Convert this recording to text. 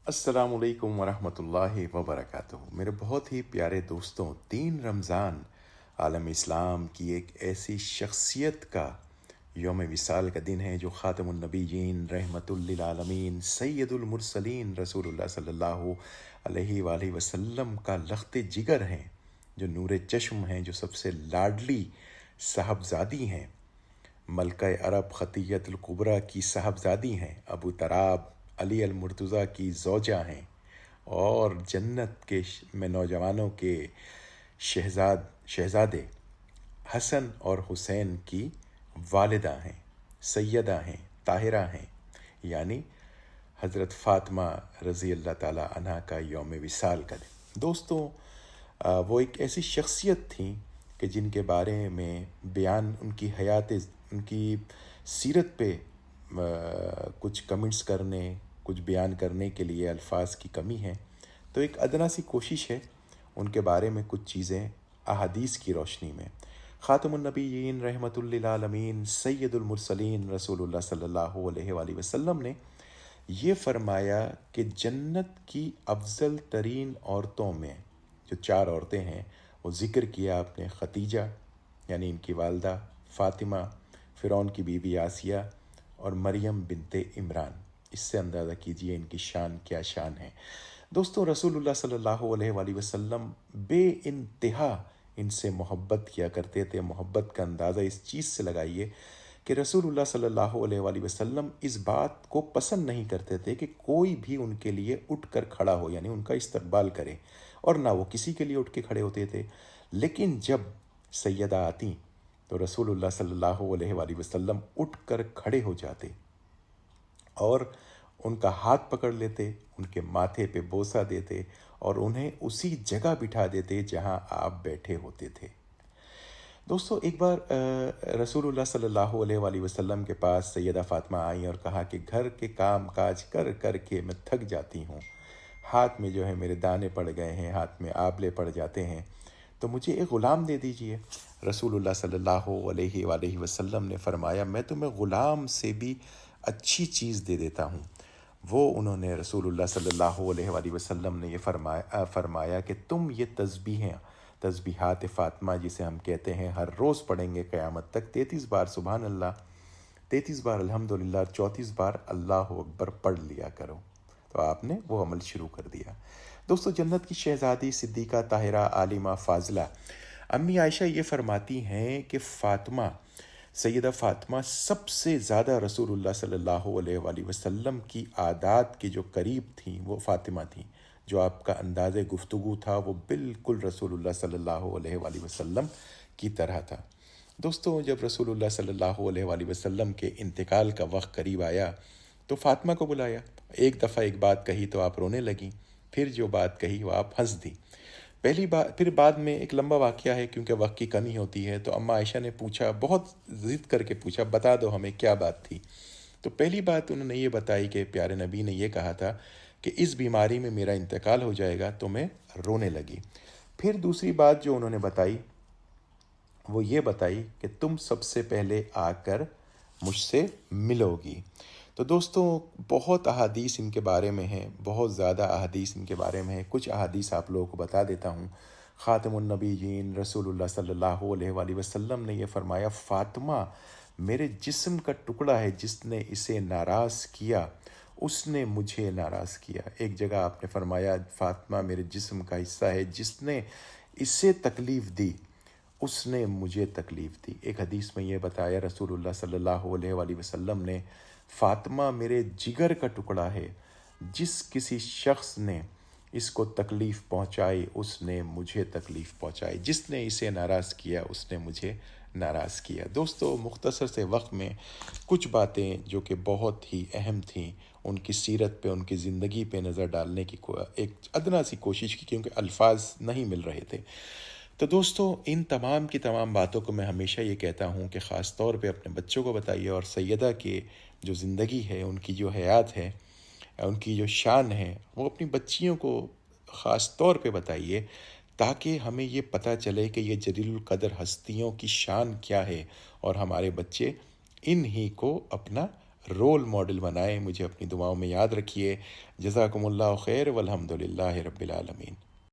अस्सलाम वालेकुम वरहमतुल्लाहि वबरकातुहू। मेरे बहुत ही प्यारे दोस्तों, 3 रमज़ान आलम इस्लाम की एक ऐसी शख्सियत का यौम विसाल का दिन है जो ख़ातमुन नबीयीन रहमतुल लिल आलमीन सैयदुल मुरसलीन रसूलुल्लाह सल्लल्लाहु अलैहि वालैहि वसल्लम का लख्ते जिगर हैं, जो नूर चश्म हैं, जो सबसे लाडली साहबजादी हैं, मलका अरब ख़तियतुल कुबरा की साहबजादी हैं, अबू तराब अली अल मुर्तज़ा की ज़ौजा हैं, और जन्नत के में नौजवानों के शहज़ादे हसन और हुसैन की वालिदा हैं, सैयदा हैं, ताहिरा हैं, यानी हज़रत फ़ातिमा रज़ी अल्लाह ताला अन्हा का यौम विसाल का दिन। दोस्तों, वो एक ऐसी शख्सियत थी कि जिनके बारे में बयान उनकी हयात, उनकी सीरत पे कुछ कमेंट्स करने, कुछ बयान करने के लिए अल्फाज की कमी है। तो एक अदना सी कोशिश है उनके बारे में कुछ चीज़ें अहादीस की रोशनी में। ख़ातमुन नबीयीन रहमतुल लिल आलमीन सैयदुल मुरसलीन रसूलुल्लाह सल्लल्लाहु अलैहि वसल्लम ने ये फरमाया कि जन्नत की अफजल तरीन औरतों में जो 4 औरतें हैं, वो ज़िक्र किया आपने खतीजा यानी इनकी वालदा, फ़ातिमा, फ़िरौन की बीवी आसिया और मरियम बिनते इमरान। इससे अंदाज़ा कीजिए इनकी शान क्या शान है। दोस्तों, रसूलुल्लाह सल्लल्लाहु अलैहि वसल्लम बेइंतहा इनसे मोहब्बत किया करते थे। मोहब्बत का अंदाज़ा इस चीज़ से लगाइए कि रसूलुल्लाह सल्लल्लाहु अलैहि वसल्लम इस बात को पसंद नहीं करते थे कि कोई भी उनके लिए उठ कर खड़ा हो, यानी उनका इस्तकबाल करे, और ना वो किसी के लिए उठ के खड़े होते थे। लेकिन जब सैयदा आती तो रसूलुल्लाह सल्लल्लाहु अलैहि वसल्लम उठ कर खड़े हो जाते और उनका हाथ पकड़ लेते, उनके माथे पे बोसा देते और उन्हें उसी जगह बिठा देते जहां आप बैठे होते थे। दोस्तों, एक बार रसूलुल्लाह सल्लल्लाहु अलैहि वसल्लम के पास सैयदा फ़ातिमा आई और कहा कि घर के काम काज कर कर के मैं थक जाती हूँ, हाथ में जो है मेरे दाने पड़ गए हैं, हाथ में आबले पड़ जाते हैं, तो मुझे एक ग़ुलाम दे दीजिए। रसूलुल्लाह सल्लल्लाहु अलैहि वसल्लम ने फ़रमाया, मैं तुम्हें ग़ुलाम से भी अच्छी चीज़ दे देता हूँ। वो उन्होंने रसूलुल्लाह सल्लल्लाहु अलैहि वसल्लम ने ये फ़रमाया कि तुम ये तस्बीहें, तस्बीहात फ़ातिमा जिसे हम कहते हैं, हर रोज़ पढ़ेंगे क़यामत तक। 33 बार सुबहान अल्लाह, 33 बार अल्हम्दुलिल्लाह, 34 बार अल्लाहु अकबर पढ़ लिया करो। तो आपने वो अमल शुरू कर दिया। दोस्तों, जन्नत की शहज़ादी सिद्दीक़ा ताहिरा आलिमा फ़ाज़िला अम्मी आयशा ये फ़रमाती हैं कि फ़ातिमा, सैयदा फ़ातिमा सबसे ज़्यादा रसूलुल्लाह सल्लल्लाहु अलैहि वसल्लम की आदात की जो करीब थी वो फ़ातिमा थी। जो आपका अंदाज़े गुफ्तगू था वो बिल्कुल रसूलुल्लाह सल्लल्लाहु अलैहि वसल्लम की तरह था। दोस्तों, जब रसूलुल्लाह सल्लल्लाहु अलैहि वसल्लम के इंतकाल का वक्त करीब आया तो फ़ातिमा को बुलाया। एक दफ़ा एक बात कही तो आप रोने लगीं, फिर जो बात कही वो आप हंस दी। पहली बार, फिर बाद में एक लंबा वाक़या है क्योंकि वक्त की कमी होती है, तो अम्मा आयशा ने पूछा, बहुत ज़िद करके पूछा, बता दो हमें क्या बात थी। तो पहली बात उन्होंने ये बताई कि प्यारे नबी ने ये कहा था कि इस बीमारी में मेरा इंतकाल हो जाएगा, तो मैं रोने लगी। फिर दूसरी बात जो उन्होंने बताई वो ये बताई कि तुम सबसे पहले आकर मुझसे मिलोगी। तो दोस्तों, बहुत अहादीस इनके बारे में हैं, बहुत ज़्यादा अहादीस इनके बारे में है। कुछ अहादीस आप लोगों को बता देता हूँ। ख़ातमुन नबीयीन रसूलुल्लाह सल्लल्लाहु अलैहि वसल्लम ने यह फ़रमाया, फ़ातिमा मेरे जिस्म का टुकड़ा है, जिसने इसे नाराज़ किया उसने मुझे नाराज़ किया। एक जगह आपने फ़रमाया, फ़ातिमा मेरे जिस्म का हिस्सा है, जिसने इसे तकलीफ़ दी उसने मुझे तकलीफ़ दी। एक हदीस में ये बताया रसूलुल्लाह सल्लल्लाहु अलैहि वसल्लम ने, फ़ातिमा मेरे जिगर का टुकड़ा है, जिस किसी शख्स ने इसको तकलीफ़ पहुँचाई उसने मुझे तकलीफ़ पहुँचाई, जिसने इसे नाराज़ किया उसने मुझे नाराज़ किया। दोस्तों, मुख्तसर से वक्त में कुछ बातें जो कि बहुत ही अहम थीं, उनकी सीरत पे, उनकी ज़िंदगी पे नज़र डालने की एक अदना सी कोशिश की, क्योंकि अल्फाज नहीं मिल रहे थे। तो दोस्तों, इन तमाम की तमाम बातों को मैं हमेशा ये कहता हूँ कि ख़ास तौर पे अपने बच्चों को बताइए, और सैयदा के जो ज़िंदगी है, उनकी जो हयात है, उनकी जो शान है, वो अपनी बच्चियों को ख़ास तौर पे बताइए, ताकि हमें ये पता चले कि ये जलीलुल क़द्र हस्तियों की शान क्या है और हमारे बच्चे इन ही को अपना رول ماڈل بنائیں، مجھے اپنی دعاؤں میں یاد رکھیے۔ جزاکم اللہ خیر والحمد للہ رب العالمین۔